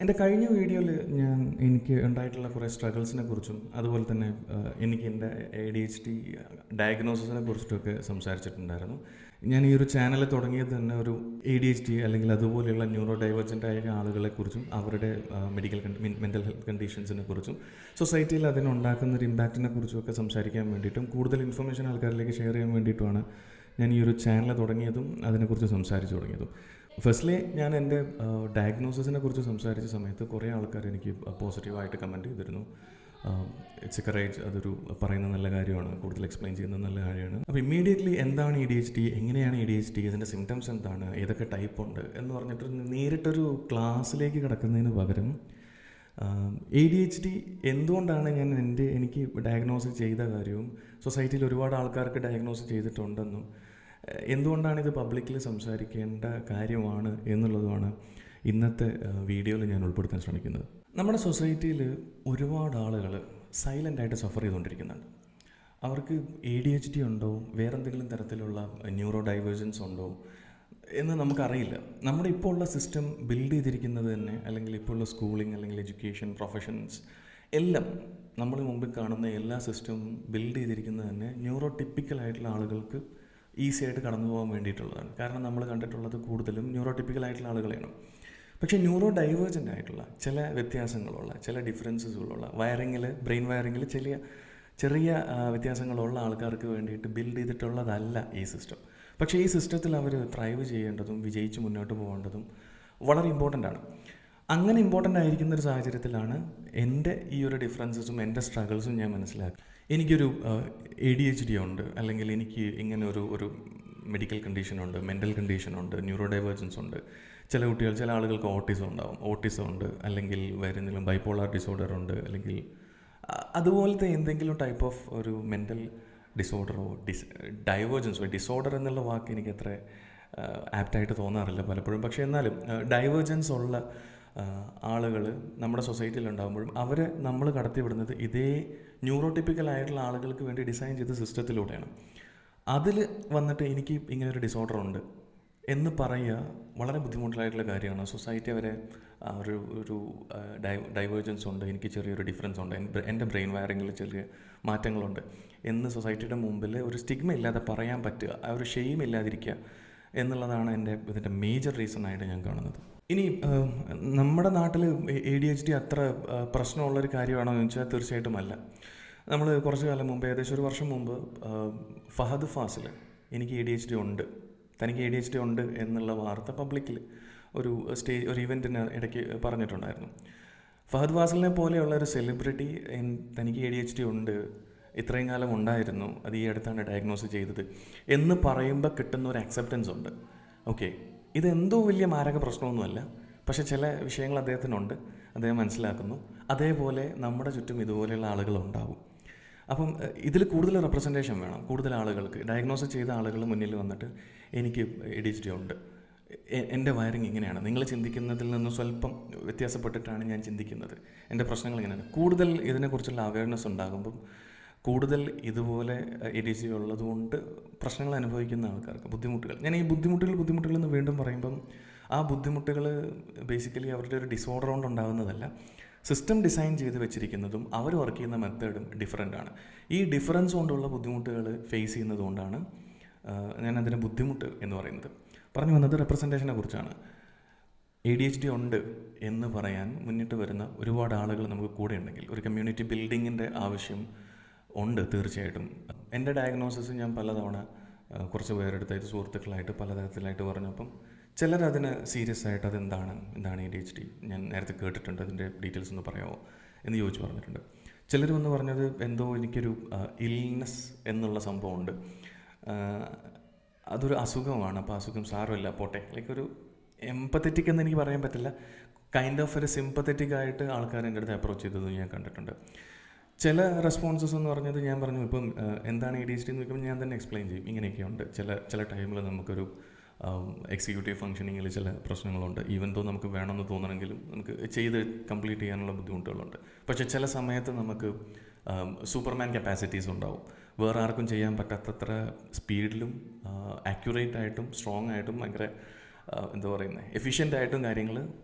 എൻ്റെ കഴിഞ്ഞ വീഡിയോയിൽ എനിക്ക് ഉണ്ടായിട്ടുള്ള കുറേ സ്ട്രഗിൾസിനെ കുറിച്ചും അതുപോലെ തന്നെ എനിക്ക് എൻ്റെ ADHD ഡയഗ്നോസിസിനെ കുറിച്ചിട്ടൊക്കെ സംസാരിച്ചിട്ടുണ്ടായിരുന്നു. ഞാൻ ഈ ഒരു ചാനൽ തുടങ്ങിയത് തന്നെ ഒരു ADHD അല്ലെങ്കിൽ അതുപോലെയുള്ള ന്യൂറോ ഡൈവേർജൻ്റ് ആയ ആളുകളെക്കുറിച്ചും അവരുടെ മെൻ്റൽ ഹെൽത്ത് കണ്ടീഷൻസിനെ കുറിച്ചും സൊസൈറ്റിയിൽ അതിനുണ്ടാക്കുന്ന ഒരു ഇമ്പാക്റ്റിനെ കുറിച്ചുമൊക്കെ സംസാരിക്കാൻ വേണ്ടിയിട്ടും കൂടുതൽ ഇൻഫർമേഷൻ ആൾക്കാരിലേക്ക് ഷെയർ ചെയ്യാൻ വേണ്ടിയിട്ടുമാണ് ഞാൻ ഈ ഒരു ചാനൽ തുടങ്ങിയതും അതിനെക്കുറിച്ച് സംസാരിച്ചു തുടങ്ങിയതും. ഫസ്റ്റ്ലി ഞാൻ എൻ്റെ ഡയഗ്നോസിസിനെ കുറിച്ച് സംസാരിച്ച സമയത്ത് കുറേ ആൾക്കാർ എനിക്ക് പോസിറ്റീവായിട്ട് കമൻറ്റ് ചെയ്തിരുന്നു. ഇറ്റ്സ് എ കറേജ്, അതൊരു പറയുന്ന നല്ല കാര്യമാണ്, കൂടുതൽ എക്സ്പ്ലെയിൻ ചെയ്യുന്നത് നല്ല കാര്യമാണ്. അപ്പോൾ ഇമ്മീഡിയറ്റ്ലി എന്താണ് ADHD, എങ്ങനെയാണ് ADHD, ഇതിൻ്റെ സിംറ്റംസ് എന്താണ്, ഏതൊക്കെ ടൈപ്പ് ഉണ്ട് എന്ന് പറഞ്ഞിട്ട് നേരിട്ടൊരു ക്ലാസ്സിലേക്ക് കിടക്കുന്നതിന് പകരം ADHD എന്തുകൊണ്ടാണ് എനിക്ക് ഡയഗ്നോസ് ചെയ്ത കാര്യവും സൊസൈറ്റിയിൽ ഒരുപാട് ആൾക്കാർക്ക് ഡയഗ്നോസ് ചെയ്തിട്ടുണ്ടെന്നും എന്തുകൊണ്ടാണിത് പബ്ലിക്കിൽ സംസാരിക്കേണ്ട കാര്യമാണ് എന്നുള്ളതുമാണ് ഇന്നത്തെ വീഡിയോയിൽ ഞാൻ ഉൾപ്പെടുത്താൻ ശ്രമിക്കുന്നത്. നമ്മുടെ സൊസൈറ്റിയിൽ ഒരുപാട് ആളുകൾ സൈലൻ്റായിട്ട് സഫർ ചെയ്തുകൊണ്ടിരിക്കുന്നുണ്ട്. അവർക്ക് ADHD ഉണ്ടോ, വേറെന്തെങ്കിലും തരത്തിലുള്ള ന്യൂറോ ഡൈവേർജൻസ് ഉണ്ടോ എന്ന് നമുക്കറിയില്ല. നമ്മുടെ ഇപ്പോൾ ഉള്ള സിസ്റ്റം ബിൽഡ് ചെയ്തിരിക്കുന്നത് തന്നെ, അല്ലെങ്കിൽ ഇപ്പോൾ ഉള്ള സ്കൂളിംഗ് അല്ലെങ്കിൽ എഡ്യൂക്കേഷൻ പ്രൊഫഷൻസ് എല്ലാം നമ്മൾ മുമ്പിൽ കാണുന്ന എല്ലാ സിസ്റ്റവും ബിൽഡ് ചെയ്തിരിക്കുന്നത് തന്നെ ന്യൂറോ ടിപ്പിക്കലായിട്ടുള്ള ആളുകൾക്ക് ഈസി ആയിട്ട് കടന്നു പോകാൻ വേണ്ടിയിട്ടുള്ളതാണ്. കാരണം നമ്മൾ കണ്ടിട്ടുള്ളത് കൂടുതലും ന്യൂറോ ടിപ്പിക്കലായിട്ടുള്ള ആളുകളെയാണ്. പക്ഷേ ന്യൂറോ ഡൈവേർജൻ്റ് ആയിട്ടുള്ള ചില വ്യത്യാസങ്ങളുള്ള, ചില ഡിഫറൻസസുകളുള്ള ബ്രെയിൻ വയറിങ്ങിൽ ചെറിയ വ്യത്യാസങ്ങളുള്ള ആൾക്കാർക്ക് വേണ്ടിയിട്ട് ബിൽഡ് ചെയ്തിട്ടുള്ളതല്ല ഈ സിസ്റ്റം. പക്ഷേ ഈ സിസ്റ്റത്തിൽ അവർ ത്രൈവ് ചെയ്യേണ്ടതും വിജയിച്ച് മുന്നോട്ട് പോകേണ്ടതും വളരെ ഇമ്പോർട്ടൻ്റ് ആണ്. അങ്ങനെ ഇമ്പോർട്ടൻ്റ് ആയിരിക്കുന്ന ഒരു സാഹചര്യത്തിലാണ് എൻ്റെ ഈ ഒരു ഡിഫറൻസസും എൻ്റെ സ്ട്രഗിൾസും ഞാൻ മനസ്സിലാക്കി. എനിക്കൊരു ADHD ഉണ്ട്, അല്ലെങ്കിൽ എനിക്ക് ഇങ്ങനെ ഒരു മെഡിക്കൽ കണ്ടീഷനുണ്ട്, മെൻ്റൽ കണ്ടീഷനുണ്ട്, ന്യൂറോ ഡൈവേർജൻസ് ഉണ്ട്. ചില ആളുകൾക്ക് ഓട്ടിസം ഉണ്ട്, അല്ലെങ്കിൽ വേറെ എന്തെങ്കിലും ബൈപ്പോളാർ ഡിസോർഡർ ഉണ്ട്, അല്ലെങ്കിൽ അതുപോലത്തെ എന്തെങ്കിലും ടൈപ്പ് ഓഫ് ഒരു മെൻ്റൽ ഡിസോർഡറോ ഡൈവേർജൻസോ. ഡിസോർഡർ എന്നുള്ള വാക്ക് എനിക്ക് അത്ര ആപ്റ്റായിട്ട് തോന്നാറില്ല പലപ്പോഴും. പക്ഷേ എന്നാലും ഡൈവേർജൻസ് ഉള്ള ആളുകൾ നമ്മുടെ സൊസൈറ്റിയിൽ ഉണ്ടാകുമ്പോഴും അവരെ നമ്മൾ കടത്തിവിടുന്നത് ഇതേ ന്യൂറോട്ടിപ്പിക്കലായിട്ടുള്ള ആളുകൾക്ക് വേണ്ടി ഡിസൈൻ ചെയ്ത സിസ്റ്റത്തിലൂടെയാണ്. അതിൽ വന്നിട്ട് എനിക്ക് ഇങ്ങനൊരു ഡിസോർഡർ ഉണ്ട് എന്ന് പറയുക വളരെ ബുദ്ധിമുട്ടായിട്ടുള്ള കാര്യമാണ്. സൊസൈറ്റി അവരെ ഒരു ഡൈവേർജൻസ് ഉണ്ട്, എനിക്ക് ചെറിയൊരു ഡിഫറൻസ് ഉണ്ട്, എൻ്റെ ബ്രെയിൻ വയറിങ്ങിൽ ചെറിയ മാറ്റങ്ങളുണ്ട് എന്ന് സൊസൈറ്റിയുടെ മുമ്പിൽ ഒരു സ്റ്റിഗ്മ ഇല്ലാതെ പറയാൻ പറ്റുക, ആ ഒരു ഷെയിം ഇല്ലാതിരിക്കുക എന്നുള്ളതാണ് ഇതിൻ്റെ മേജർ റീസൺ ആയിട്ട് ഞാൻ കാണുന്നത്. ഇനി നമ്മുടെ നാട്ടിൽ ADHD അത്ര പ്രശ്നമുള്ളൊരു കാര്യമാണോ എന്ന് ചോദിച്ചാൽ തീർച്ചയായിട്ടും അല്ല. നമ്മൾ കുറച്ച് കാലം മുമ്പ്, ഏകദേശം ഒരു വർഷം മുമ്പ്, ഫഹദ് ഫാസിൽ തനിക്ക് ADHD ഉണ്ട് എന്നുള്ള വാർത്ത പബ്ലിക്കിൽ ഒരു ഇവൻറ്റിന് ഇടയ്ക്ക് പറഞ്ഞിട്ടുണ്ടായിരുന്നു. ഫഹദ് ഫാസിലിനെ പോലെയുള്ള ഒരു സെലിബ്രിറ്റി തനിക്ക് ADHD ഉണ്ട്, ഇത്രയും കാലം ഉണ്ടായിരുന്നു, അത് ഈ അടുത്താണ് ഡയഗ്നോസ് ചെയ്തത് എന്ന് പറയുമ്പോൾ കിട്ടുന്ന ഒരു അക്സെപ്റ്റൻസ് ഉണ്ട്. ഓക്കെ, ഇതെന്തോ വലിയ മാരക പ്രശ്നമൊന്നുമല്ല, പക്ഷേ ചില വിഷയങ്ങൾ അദ്ദേഹത്തിനുണ്ട്, അദ്ദേഹം മനസ്സിലാക്കുന്നു. അതേപോലെ നമ്മുടെ ചുറ്റും ഇതുപോലെയുള്ള ആളുകളുണ്ടാവും. അപ്പം ഇതിൽ കൂടുതൽ റെപ്രസെൻറ്റേഷൻ വേണം. കൂടുതൽ ആളുകൾക്ക് ഡയഗ്നോസ് ചെയ്ത ആളുകൾ മുന്നിൽ വന്നിട്ട് എനിക്ക് ADHD ഉണ്ട്, എൻ്റെ വയറിങ് ഇങ്ങനെയാണ്, നിങ്ങൾ ചിന്തിക്കുന്നതിൽ നിന്ന് സ്വല്പം വ്യത്യാസപ്പെട്ടിട്ടാണ് ഞാൻ ചിന്തിക്കുന്നത്, എൻ്റെ പ്രശ്നങ്ങൾ ഇങ്ങനെയാണ്. കൂടുതൽ ഇതിനെക്കുറിച്ചുള്ള അവയർനെസ് ഉണ്ടാകുമ്പം കൂടുതൽ ഇതുപോലെ ADHD ഉള്ളതുകൊണ്ട് പ്രശ്നങ്ങൾ അനുഭവിക്കുന്ന ആൾക്കാർക്ക് ഞാൻ ഈ ബുദ്ധിമുട്ടുകൾ എന്ന് വീണ്ടും പറയുമ്പം ആ ബുദ്ധിമുട്ടുകൾ ബേസിക്കലി അവരുടെ ഒരു ഡിസോർഡർ കൊണ്ട് ഉണ്ടാകുന്നതല്ല, സിസ്റ്റം ഡിസൈൻ ചെയ്ത് വെച്ചിരിക്കുന്നതും അവർ വർക്ക് ചെയ്യുന്ന മെത്തേഡും ഡിഫറൻ്റ് ആണ്. ഈ ഡിഫറൻസ് കൊണ്ടുള്ള ബുദ്ധിമുട്ടുകൾ ഫേസ് ചെയ്യുന്നത് കൊണ്ടാണ് ഞാൻ അതിന് ബുദ്ധിമുട്ട് എന്ന് പറയുന്നത്. പറഞ്ഞു വന്നത് റെപ്രസെൻറ്റേഷനെ കുറിച്ചാണ്. ADHD ഉണ്ട് എന്ന് പറയാൻ മുന്നിട്ട് വരുന്ന ഒരുപാട് ആളുകൾ നമുക്ക് കൂടെ ഉണ്ടെങ്കിൽ ഒരു കമ്മ്യൂണിറ്റി ബിൽഡിങ്ങിൻ്റെ ആവശ്യം ഉണ്ട് തീർച്ചയായിട്ടും. എൻ്റെ ഡയഗ്നോസിസ് ഞാൻ പലതവണ കുറച്ച് പേരെടുത്തായിട്ട് സുഹൃത്തുക്കളായിട്ട് പലതരത്തിലായിട്ട് പറഞ്ഞപ്പം ചിലരതിന് സീരിയസ് ആയിട്ട് എന്താണ് ADHD, ഞാൻ നേരത്തെ കേട്ടിട്ടുണ്ട്, അതിൻ്റെ ഡീറ്റെയിൽസ് ഒന്ന് പറയാമോ എന്ന് ചോദിച്ചു പറഞ്ഞിട്ടുണ്ട്. ചിലർ വന്ന് പറഞ്ഞത് എന്തോ എനിക്കൊരു ഇൽനെസ് എന്നുള്ള സംഭവമുണ്ട്, അതൊരു അസുഖമാണ്, അപ്പോൾ അസുഖം സാരമില്ല പോട്ടെ, ലൈക്ക് ഒരു എംപത്തറ്റിക് എന്ന് എനിക്ക് പറയാൻ പറ്റില്ല, കൈൻഡ് ഓഫ് ഒരു സിമ്പത്തറ്റിക് ആയിട്ട് ആൾക്കാർ എൻ്റെ അടുത്ത് അപ്രോച്ച് ചെയ്തത് ഞാൻ കണ്ടിട്ടുണ്ട്. ചില റെസ്പോൺസസ് എന്ന് പറഞ്ഞത് ഞാൻ പറഞ്ഞു, ഇപ്പം എന്താണ് ADHD എന്ന് ചോദിക്കുമ്പോൾ ഞാൻ തന്നെ എക്സ്പ്ലെയിൻ ചെയ്യും, ഇങ്ങനെയൊക്കെയുണ്ട്. ചില ടൈമിൽ നമുക്കൊരു എക്സിക്യൂട്ടീവ് ഫങ്ഷനിങ്ങിൽ ചില പ്രശ്നങ്ങളുണ്ട്, ഈവൻ തോ നമുക്ക് വേണമെന്ന് തോന്നണമെങ്കിലും നമുക്ക് ചെയ്ത് കംപ്ലീറ്റ് ചെയ്യാനുള്ള ബുദ്ധിമുട്ടുകളുണ്ട്. പക്ഷേ ചില സമയത്ത് നമുക്ക് സൂപ്പർമാൻ കപ്പാസിറ്റീസ് ഉണ്ടാവും, വേറെ ആർക്കും ചെയ്യാൻ പറ്റാത്തത്ര സ്പീഡിലും ആക്യുറേറ്റ് ആയിട്ടും സ്ട്രോങ് ആയിട്ടും ഭയങ്കര എഫിഷ്യൻ്റ് ആയിട്ടും കാര്യങ്ങൾ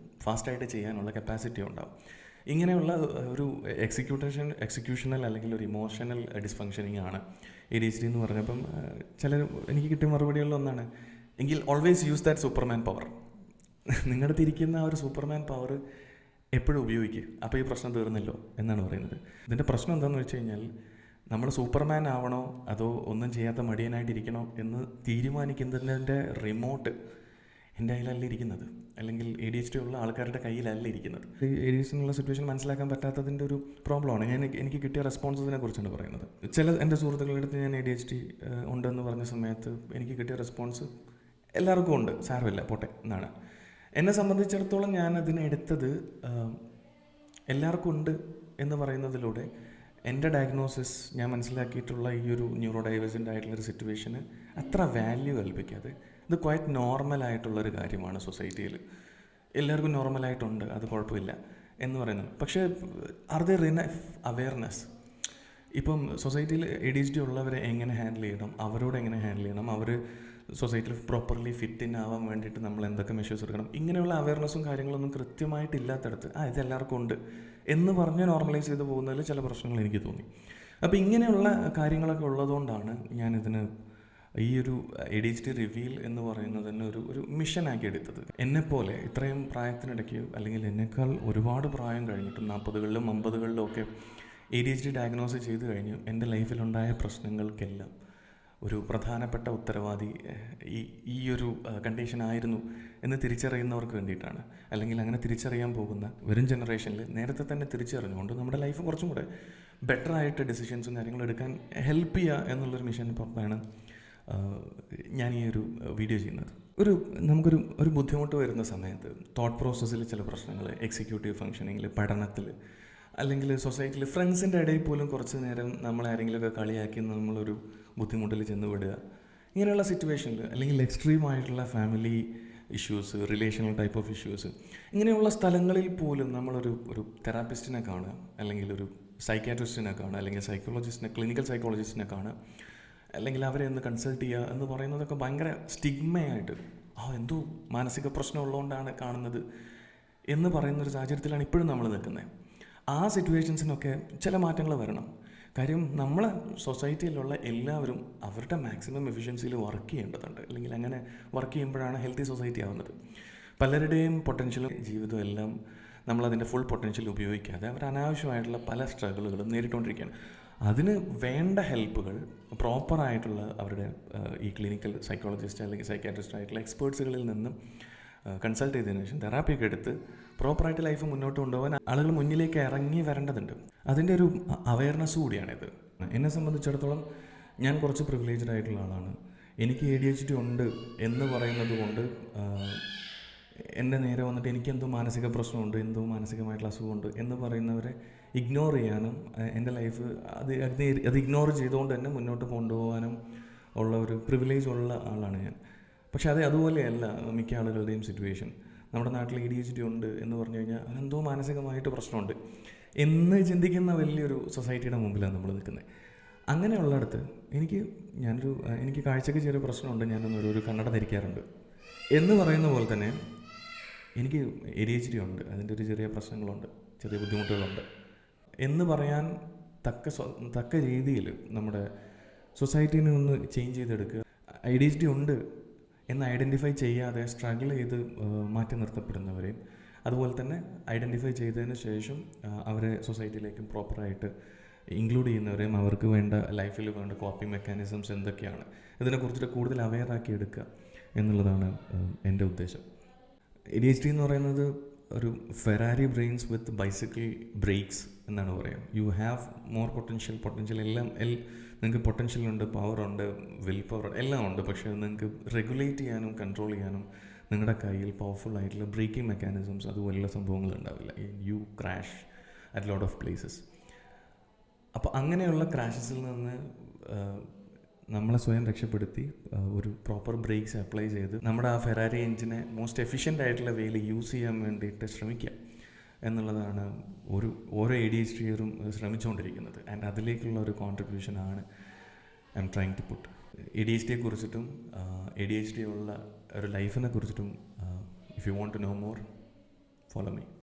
ഫാസ്റ്റായിട്ട് ചെയ്യാനുള്ള കപ്പാസിറ്റി ഉണ്ടാവും. ഇങ്ങനെയുള്ള ഒരു എക്സിക്യൂഷണൽ അല്ലെങ്കിൽ ഒരു ഇമോഷണൽ ഡിസ്ഫങ്ഷനിങ് ആണ് ADHD എന്ന് പറഞ്ഞപ്പം ചിലർ എനിക്ക് കിട്ടിയ മറുപടികളിലൊന്നാണ്, എങ്കിൽ always use that Superman power. നിങ്ങളുടെ തിരിക്കുന്ന ആ ഒരു സൂപ്പർമാൻ പവർ എപ്പോഴും ഉപയോഗിക്കുക, അപ്പോൾ ഈ പ്രശ്നം തീർന്നല്ലോ എന്നാണ് പറയുന്നത്. ഇതിൻ്റെ പ്രശ്നം എന്താണെന്ന് വെച്ച് കഴിഞ്ഞാൽ, നമ്മൾ സൂപ്പർമാൻ ആവണോ അതോ ഒന്നും ചെയ്യാത്ത മടിയനായിട്ടിരിക്കണോ എന്ന് തീരുമാനിക്കുന്നതിൻ്റെ റിമോട്ട് എൻ്റെ കയ്യിലല്ല ഇരിക്കുന്നത്, അല്ലെങ്കിൽ ADHD ഉള്ള ആൾക്കാരുടെ കയ്യിലല്ല ഇരിക്കുന്നത്. ഈ ADHD എന്നുള്ള സിറ്റുവേഷൻ മനസ്സിലാക്കാൻ പറ്റാത്തതിൻ്റെ ഒരു പ്രോബ്ലമാണ്. എനിക്ക് കിട്ടിയ റെസ്പോൺസിനെ കുറിച്ചാണ് പറയുന്നത്. ചില എൻ്റെ സുഹൃത്തുക്കളുടെ അടുത്ത് ഞാൻ ADHD ഉണ്ടെന്ന് പറഞ്ഞ സമയത്ത് എനിക്ക് കിട്ടിയ റെസ്പോൺസ് എല്ലാവർക്കും ഉണ്ട്, സാരമില്ല പോട്ടെ എന്നാണ്. എന്നെ സംബന്ധിച്ചിടത്തോളം ഞാൻ അതിനെടുത്തത് എല്ലാവർക്കും ഉണ്ട് എന്ന് പറയുന്നതിലൂടെ എൻ്റെ ഡയഗ്നോസിസ്, ഞാൻ മനസ്സിലാക്കിയിട്ടുള്ള ഈ ഒരു ന്യൂറോ ഡൈവേഴ്സൻ്റ് ആയിട്ടുള്ളൊരു സിറ്റുവേഷന് അത്ര വാല്യൂ കൽപ്പിക്കാതെ ഇത് ക്വൈറ്റ് നോർമലായിട്ടുള്ളൊരു കാര്യമാണ് സൊസൈറ്റിയിൽ, എല്ലാവർക്കും നോർമലായിട്ടുണ്ട്, അത് കുഴപ്പമില്ല എന്ന് പറയുന്നത്. പക്ഷേ ആർ ദർ ഇനഫ് അവെയർനെസ്? ഇപ്പം സൊസൈറ്റിയിൽ ADHD ഉള്ളവരെ എങ്ങനെ ഹാൻഡിൽ ചെയ്യണം, അവരോട് എങ്ങനെ ഹാൻഡിൽ ചെയ്യണം, അവർ സൊസൈറ്റിയിൽ പ്രോപ്പർലി ഫിറ്റ് ഇൻ ആവാൻ വേണ്ടിയിട്ട് നമ്മൾ എന്തൊക്കെ മെഷേഴ്സ് എടുക്കണം, ഇങ്ങനെയുള്ള അവെയർനെസ്സും കാര്യങ്ങളൊന്നും കൃത്യമായിട്ടില്ലാത്തടത്ത് ഇത് എല്ലാവർക്കും ഉണ്ട് എന്ന് പറഞ്ഞ് നോർമലൈസ് ചെയ്ത് പോകുന്നതിൽ ചില പ്രശ്നങ്ങൾ എനിക്ക് തോന്നി. അപ്പോൾ ഇങ്ങനെയുള്ള കാര്യങ്ങളൊക്കെ ഉള്ളതുകൊണ്ടാണ് ഞാനിതിന് ഈ ഒരു ADHD റിവീൽ എന്ന് പറയുന്നതിന് ഒരു മിഷനാക്കി എടുത്തത്. എന്നെപ്പോലെ ഇത്രയും പ്രായത്തിനിടയ്ക്ക്, അല്ലെങ്കിൽ എന്നേക്കാൾ ഒരുപാട് പ്രായം കഴിഞ്ഞിട്ടും 40കളിലും 50കളിലും ഒക്കെ ADHD ഡയഗ്നോസ് ചെയ്ത് കഴിഞ്ഞ് എൻ്റെ ലൈഫിലുണ്ടായ പ്രശ്നങ്ങൾക്കെല്ലാം ഒരു പ്രധാനപ്പെട്ട ഉത്തരവാദി ഈ ഒരു കണ്ടീഷനായിരുന്നു എന്ന് തിരിച്ചറിയുന്നവർക്ക് വേണ്ടിയിട്ടാണ്. അല്ലെങ്കിൽ അങ്ങനെ തിരിച്ചറിയാൻ പോകുന്ന വരും ജനറേഷനിൽ നേരത്തെ തന്നെ തിരിച്ചറിഞ്ഞുകൊണ്ട് നമ്മുടെ ലൈഫ് കുറച്ചും കൂടെ ബെറ്ററായിട്ട് ഡിസിഷൻസും കാര്യങ്ങളും എടുക്കാൻ ഹെൽപ്പ് ചെയ്യുക എന്നുള്ളൊരു മിഷൻ പുറത്താണ് ഞാൻ ഈ ഒരു വീഡിയോ ചെയ്യുന്നത്. നമുക്കൊരു ബുദ്ധിമുട്ട് വരുന്ന സമയത്ത് തോട്ട് പ്രോസസ്സിൽ ചില പ്രശ്നങ്ങൾ, എക്സിക്യൂട്ടീവ് ഫങ്ഷനിങ്ങിൽ, പഠനത്തിൽ, അല്ലെങ്കിൽ സൊസൈറ്റിയിൽ ഫ്രണ്ട്സിൻ്റെ ഇടയിൽ പോലും കുറച്ച് നേരം നമ്മളാരെങ്കിലുമൊക്കെ കളിയാക്കി നമ്മളൊരു ബുദ്ധിമുട്ടിൽ ചെന്ന് വിടുക, ഇങ്ങനെയുള്ള സിറ്റുവേഷനിൽ, അല്ലെങ്കിൽ എക്സ്ട്രീമായിട്ടുള്ള family issues, relational type of issues, ഇങ്ങനെയുള്ള സ്ഥലങ്ങളിൽ പോലും നമ്മളൊരു തെറാപ്പിസ്റ്റിനെ കാണുക, അല്ലെങ്കിൽ ഒരു സൈക്യാട്രിസ്റ്റിനെ കാണുക, അല്ലെങ്കിൽ സൈക്കോളജിസ്റ്റിനെ, ക്ലിനിക്കൽ സൈക്കോളജിസ്റ്റിനെ കാണുക, അല്ലെങ്കിൽ അവരെ ഒന്ന് കൺസൾട്ട് ചെയ്യുക എന്ന് പറയുന്നതൊക്കെ ഭയങ്കര സ്റ്റിഗ്മയായിട്ട്, എന്തോ മാനസിക പ്രശ്നം ഉള്ളതുകൊണ്ടാണ് കാണുന്നത് എന്ന് പറയുന്നൊരു സാഹചര്യത്തിലാണ് ഇപ്പോഴും നമ്മൾ നിൽക്കുന്നത്. ആ സിറ്റുവേഷൻസിനൊക്കെ ചില മാറ്റങ്ങൾ വരണം. കാര്യം നമ്മളെ സൊസൈറ്റിയിലുള്ള എല്ലാവരും അവരുടെ മാക്സിമം എഫിഷ്യൻസിയിൽ വർക്ക് ചെയ്യേണ്ടതുണ്ട്, അല്ലെങ്കിൽ അങ്ങനെ വർക്ക് ചെയ്യുമ്പോഴാണ് ഹെൽത്തി സൊസൈറ്റി ആവുന്നത്. പലരുടെയും പൊട്ടൻഷ്യലും ജീവിതം എല്ലാം നമ്മളതിൻ്റെ ഫുൾ പൊട്ടൻഷ്യൽ ഉപയോഗിക്കാതെ അവർ അനാവശ്യമായിട്ടുള്ള പല സ്ട്രഗിളുകളും നേരിട്ടുകൊണ്ടിരിക്കുകയാണ്. അതിന് വേണ്ട ഹെൽപ്പുകൾ പ്രോപ്പറായിട്ടുള്ള അവരുടെ ഈ ക്ലിനിക്കൽ സൈക്കോളജിസ്റ്റ് അല്ലെങ്കിൽ സൈക്യാട്രിസ്റ്റ് ആയിട്ടുള്ള എക്സ്പേർട്സുകളിൽ നിന്നും കൺസൾട്ട് ചെയ്തതിനു ശേഷം തെറാപ്പിയൊക്കെ എടുത്ത് പ്രോപ്പറായിട്ട് ലൈഫ് മുന്നോട്ട് കൊണ്ടുപോകാൻ ആളുകൾ മുന്നിലേക്ക് ഇറങ്ങി വരേണ്ടതുണ്ട്. അതിൻ്റെ ഒരു അവെയർനെസ് കൂടിയാണിത്. എന്നെ സംബന്ധിച്ചിടത്തോളം ഞാൻ കുറച്ച് പ്രിവിലേജ്ഡ് ആയിട്ടുള്ള ആളാണ്. എനിക്ക് ADHD ഉണ്ട് എന്ന് പറയുന്നത് കൊണ്ട് എൻ്റെ നേരെ വന്നിട്ട് എനിക്കെന്തോ മാനസിക പ്രശ്നമുണ്ട്, എന്തോ മാനസികമായിട്ടുള്ള അസുഖമുണ്ട് എന്ന് പറയുന്നവരെ ഇഗ്നോർ ചെയ്യാനും എൻ്റെ ലൈഫ് അത് ഇഗ്നോർ ചെയ്തുകൊണ്ട് തന്നെ മുന്നോട്ട് കൊണ്ടുപോകാനും ഉള്ള ഒരു പ്രിവിലേജ് ഉള്ള ആളാണ് ഞാൻ. പക്ഷേ അതുപോലെയല്ല മിക്ക ആളുകളുടെയും സിറ്റുവേഷൻ. നമ്മുടെ നാട്ടിൽ ADHD ഉണ്ട് എന്ന് പറഞ്ഞു കഴിഞ്ഞാൽ അവനെന്തോ മാനസികമായിട്ട് പ്രശ്നമുണ്ട് എന്ന് ചിന്തിക്കുന്ന വലിയൊരു സൊസൈറ്റിയുടെ മുമ്പിലാണ് നമ്മൾ നിൽക്കുന്നത്. അങ്ങനെയുള്ളിടത്ത് എനിക്ക് കാഴ്ചയ്ക്ക് ചെറിയ പ്രശ്നമുണ്ട്, ഞാനൊരു കണ്ണട ധരിക്കാറുണ്ട് എന്ന് പറയുന്ന പോലെ തന്നെ എനിക്ക് ADHD ഉണ്ട്, അതിൻ്റെ ഒരു ചെറിയ പ്രശ്നങ്ങളുണ്ട്, ചെറിയ ബുദ്ധിമുട്ടുകളുണ്ട് എന്ന് പറയാൻ തക്ക രീതിയിൽ നമ്മുടെ സൊസൈറ്റീനെ ഒന്ന് ചേഞ്ച് ചെയ്തെടുക്കുക. ADHD ഉണ്ട് എന്ന് ഐഡൻറ്റിഫൈ ചെയ്യാതെ സ്ട്രഗിൾ ചെയ്ത് മാറ്റി നിർത്തപ്പെടുന്നവരെയും അതുപോലെ തന്നെ ഐഡൻറ്റിഫൈ ചെയ്തതിന് ശേഷം അവരെ സൊസൈറ്റിയിലേക്കും പ്രോപ്പറായിട്ട് ഇൻക്ലൂഡ് ചെയ്യുന്നവരെയും അവർക്ക് വേണ്ട ലൈഫിൽ വേണ്ട കോപ്പിംഗ് മെക്കാനിസംസ് എന്തൊക്കെയാണ് ഇതിനെക്കുറിച്ചിട്ട് കൂടുതൽ അവെയറാക്കി എടുക്കുക എന്നുള്ളതാണ് എൻ്റെ ഉദ്ദേശം. ADHD എന്ന് പറയുന്നത് ഒരു ഫെറാരി ബ്രെയിൻസ് വിത്ത് ബൈസിക്കിൾ ബ്രേക്സ് എന്നാണ് പറയുക. യു ഹാവ് മോർ പൊട്ടൻഷ്യൽ എല്ലാം നിങ്ങൾക്ക് പൊട്ടൻഷ്യലുണ്ട്, പവറുണ്ട്, വിൽ പവർ എല്ലാം ഉണ്ട്. പക്ഷേ നിങ്ങൾക്ക് റെഗുലേറ്റ് ചെയ്യാനും കൺട്രോൾ ചെയ്യാനും നിങ്ങളുടെ കയ്യിൽ പവർഫുൾ ആയിട്ടുള്ള ബ്രേക്കിംഗ് മെക്കാനിസംസ് അതുപോലെയുള്ള സംഭവങ്ങൾ ഉണ്ടാവില്ല. You crash at lot of places. അപ്പോൾ അങ്ങനെയുള്ള ക്രാഷസിൽ നിന്ന് നമ്മളെ സ്വയം രക്ഷപ്പെടുത്തി ഒരു പ്രോപ്പർ ബ്രേക്സ് അപ്ലൈ ചെയ്ത് നമ്മുടെ ആ ഫെറാരി എഞ്ചിനെ മോസ്റ്റ് എഫിഷ്യൻ്റ് ആയിട്ടുള്ള വേയിൽ യൂസ് ചെയ്യാൻ വേണ്ടിയിട്ട് ശ്രമിക്കുക എന്നുള്ളതാണ് ഓരോ ADHDയറും ശ്രമിച്ചുകൊണ്ടിരിക്കുന്നത്. ആൻഡ് അതിലേക്കുള്ള ഒരു കോൺട്രിബ്യൂഷനാണ് I'm trying to put. ADHDയെക്കുറിച്ചിട്ടും ADHD ഉള്ള ഒരു ലൈഫിനെ കുറിച്ചിട്ടും if you want to know more, follow me.